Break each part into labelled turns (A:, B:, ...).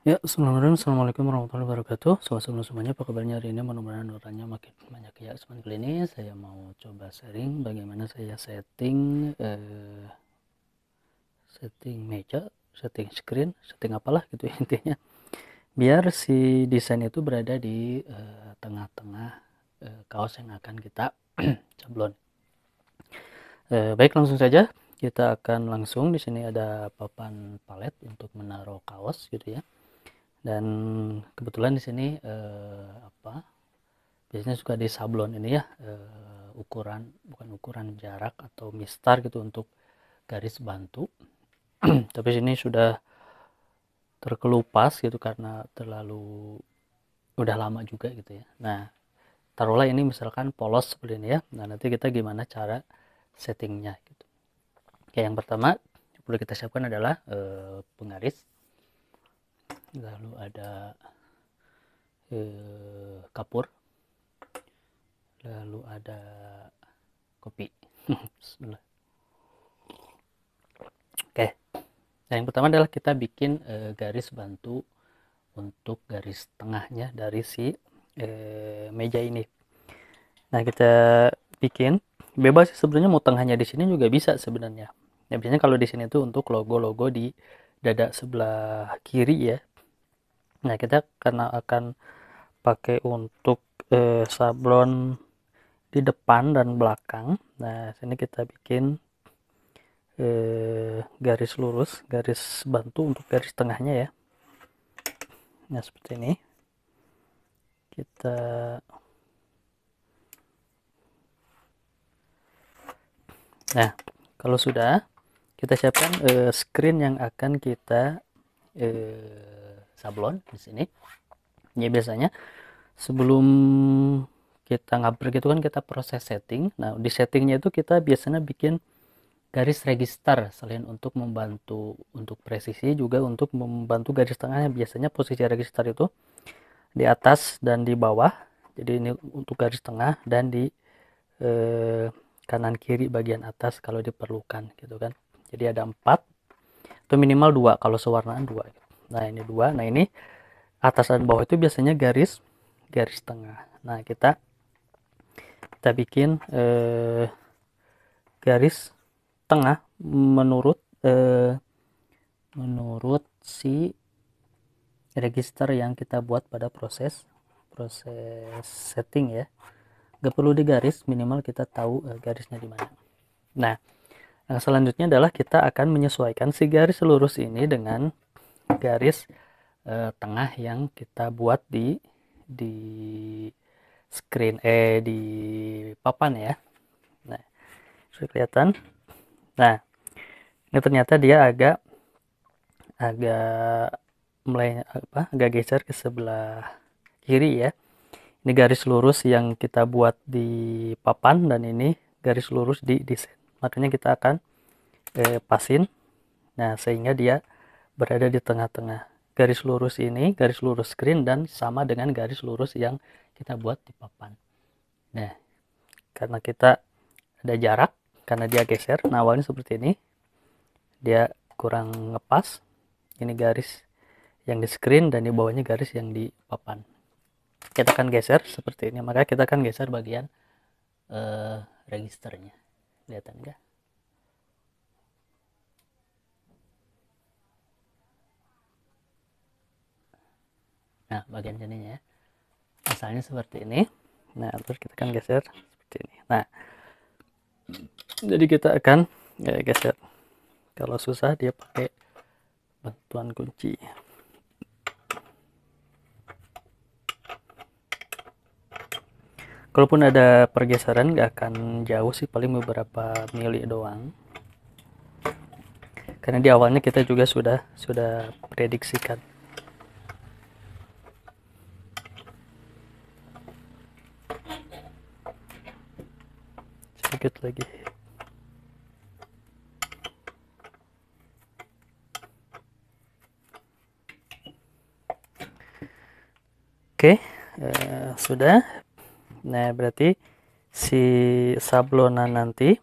A: Ya, Assalamualaikum warahmatullahi wabarakatuh. Sobat semua semuanya, apa kabarnya hari ini? Mudah-mudahan orangnya makin banyak ya. Kali ini saya mau coba sharing bagaimana saya setting meja, setting screen, setting apalah gitu ya intinya. Biar si desain itu berada di tengah-tengah kaos yang akan kita sablon. Baik, langsung saja. Kita akan langsung di sini ada papan palet untuk menaruh kaos gitu ya. Dan kebetulan di sini biasanya suka di sablon ini ya, ukuran, bukan ukuran jarak atau mistar gitu untuk garis bantu. Tapi sini sudah terkelupas gitu karena terlalu udah lama juga gitu ya. Nah, taruhlah ini misalkan polos seperti ini ya. Nah, nanti kita gimana cara settingnya gitu. Oke, yang pertama yang perlu kita siapkan adalah penggaris, lalu ada kapur, lalu ada kopi. Bismillah. Oke, nah yang pertama adalah kita bikin garis bantu untuk garis tengahnya dari si meja ini. Nah, kita bikin bebas sih sebenarnya, mau tengahnya di sini juga bisa sebenarnya. Ya, biasanya kalau di sini tuh untuk logo-logo di dada sebelah kiri ya. Nah, kita karena akan pakai untuk sablon di depan dan belakang. Nah, sini kita bikin garis lurus, garis bantu untuk garis tengahnya ya. Nah, seperti ini. Kita Nah, kalau sudah, kita siapkan screen yang akan kita sablon di sini. Ya, biasanya sebelum kita ngabrak itu kan kita proses setting. Nah, di settingnya itu kita biasanya bikin garis register selain untuk membantu untuk presisi, juga untuk membantu garis tengahnya. Biasanya posisi register itu di atas dan di bawah. Jadi ini untuk garis tengah, dan di kanan kiri bagian atas kalau diperlukan gitu kan. Jadi ada 4 atau minimal 2 kalau sewarnaan 2 gitu. Nah, ini 2. Nah, ini atas dan bawah itu biasanya garis garis tengah. Nah, kita bikin garis tengah menurut menurut si register yang kita buat pada proses setting ya. Gak perlu digaris, minimal kita tahu garisnya di mana. Nah, yang selanjutnya adalah kita akan menyesuaikan si garis lurus ini dengan garis tengah yang kita buat di screen di papan ya. Nah, sudah kelihatan. Nah, ini ternyata dia agak agak agak geser ke sebelah kiri ya. Ini garis lurus yang kita buat di papan, dan ini garis lurus di desain. Makanya kita akan pasin. Nah, sehingga dia berada di tengah-tengah. Garis lurus ini, garis lurus screen, dan sama dengan garis lurus yang kita buat di papan. Nah, karena kita ada jarak, karena dia geser, nah awalnya seperti ini, dia kurang ngepas. Ini garis yang di screen, dan di bawahnya garis yang di papan. Kita akan geser seperti ini, maka kita akan geser bagian registernya. Kelihatan nggak? Nah, bagian sininya ya. Asalnya seperti ini. Nah, terus kita akan geser seperti ini. Nah, jadi kita akan geser. Kalau susah dia pakai bantuan kunci. Kalaupun ada pergeseran nggak akan jauh sih, paling beberapa mili doang. Karena di awalnya kita juga sudah prediksikan. Sedikit lagi. Oke, sudah. Nah, berarti si sablonan nanti,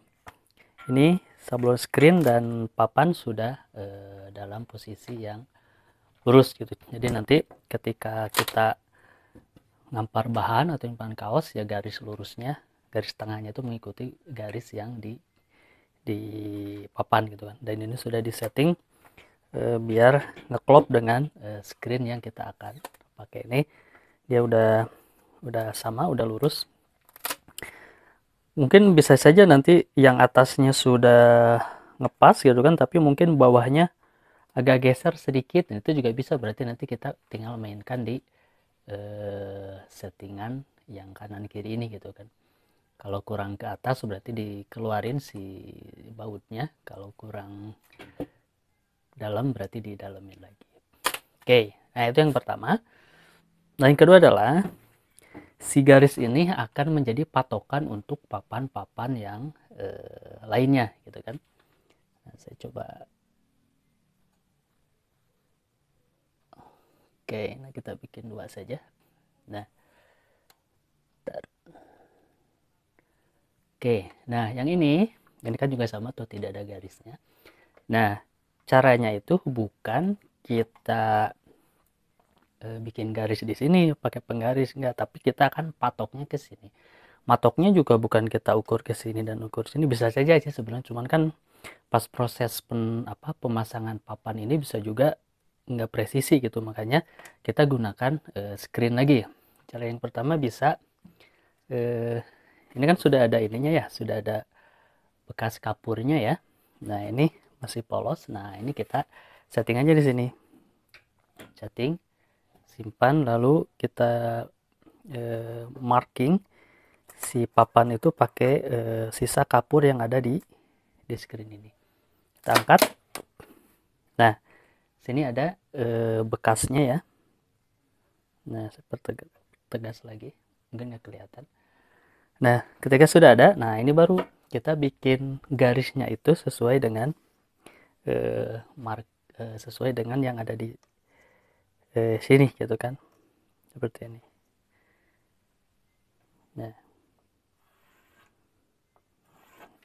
A: ini sablon screen dan papan sudah dalam posisi yang lurus gitu. Jadi nanti ketika kita ngampar bahan atau nyimpan kaos, ya garis lurusnya, garis tengahnya itu mengikuti garis yang di papan gitu kan. Dan ini sudah disetting biar ngeklop dengan screen yang kita akan pakai. Ini dia udah sama, udah lurus. Mungkin bisa saja nanti yang atasnya sudah ngepas gitu kan, tapi mungkin bawahnya agak geser sedikit. Nah, itu juga bisa, berarti nanti kita tinggal mainkan di settingan yang kanan kiri ini gitu kan. Kalau kurang ke atas berarti dikeluarin si bautnya, kalau kurang dalam berarti didalemin lagi. Oke, nah itu yang pertama. Nah yang kedua adalah si garis ini akan menjadi patokan untuk papan-papan yang lainnya gitu kan. Nah, saya coba. Oke, nah kita bikin dua saja. Nah, oke, nah yang ini kan juga sama tuh, tidak ada garisnya. Nah, caranya itu bukan kita bikin garis di sini pakai penggaris, enggak, tapi kita akan patoknya ke sini. Matoknya juga bukan kita ukur ke sini dan ukur sini, bisa saja aja sebenarnya, cuman kan pas proses pemasangan papan ini bisa juga nggak presisi gitu, makanya kita gunakan screen lagi. Cara yang pertama bisa ini kan sudah ada ininya ya, sudah ada bekas kapurnya ya. Nah ini masih polos. Nah ini kita setting aja di sini, setting, simpan, lalu kita marking si papan itu pakai sisa kapur yang ada di screen ini. Kita angkat. Nah sini ada bekasnya ya. Nah seperti tegas lagi, mungkin nggak kelihatan. Nah ketika sudah ada, nah ini baru kita bikin garisnya itu sesuai dengan sesuai dengan yang ada di sini gitu kan, seperti ini.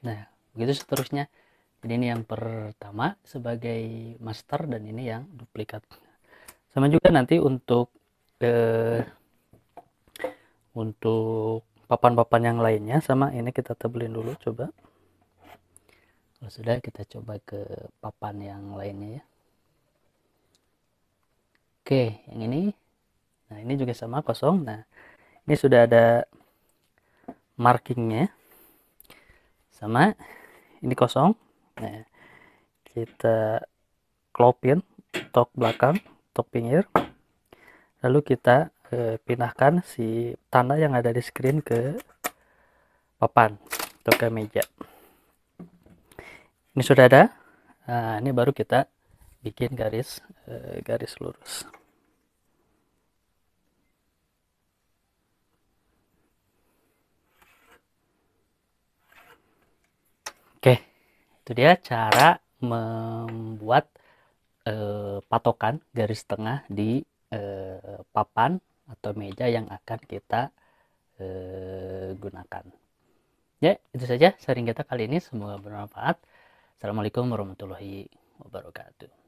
A: Nah begitu seterusnya. Jadi ini yang pertama sebagai master, dan ini yang duplikat. Sama juga nanti untuk papan-papan yang lainnya, sama ini kita tebelin dulu coba. Kalau sudah, kita coba ke papan yang lainnya ya. Oke, yang ini. Nah ini juga sama, kosong. Nah ini sudah ada markingnya, sama ini kosong. Nah kita klopin tok belakang, tok pinggir, lalu kita pindahkan si tanda yang ada di screen ke papan atau ke meja. Ini sudah ada. Nah ini baru kita bikin garis lurus. Oke, itu dia cara membuat patokan garis tengah di papan atau meja yang akan kita gunakan. Ya, itu saja sharing kita kali ini. Semoga bermanfaat. Assalamualaikum warahmatullahi wabarakatuh.